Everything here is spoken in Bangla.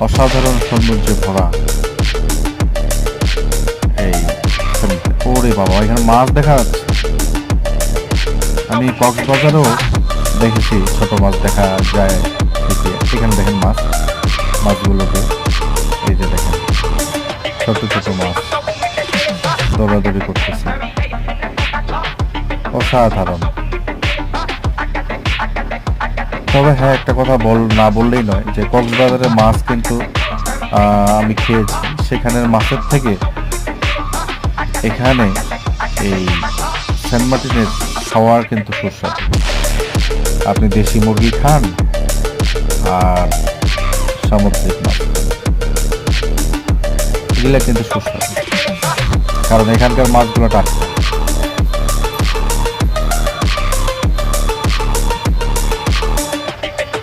অসাধারণ সৌন্দর্যে ভরা এই, ওরে বাবা, এখানে মাছ দেখা যাচ্ছে। আমি কক্সবাজারেও দেখেছি ছোট মাছ দেখা যায় ঠিকই, এখানে দেখেন মাছগুলোকে, এই যে দেখেন ছোট ছোট মাছ দৌড়াদৌড়ি করতেছে, অসাধারণ। তবে হ্যাঁ, একটা কথা না বললেই নয় যে কক্সবাজারের মাছ কিন্তু আমি খেয়েছি, সেখানের মাছের থেকে এখানে এই সেন্ট মার্টিনের খাওয়ার কিন্তু সুস্বাদু। আপনি দেশি মুরগি খান আর সামুদ্রিক মাছ খান, এগুলো কিন্তু সুস্বাদু, কারণ এখানকার মাছগুলো টাটকা।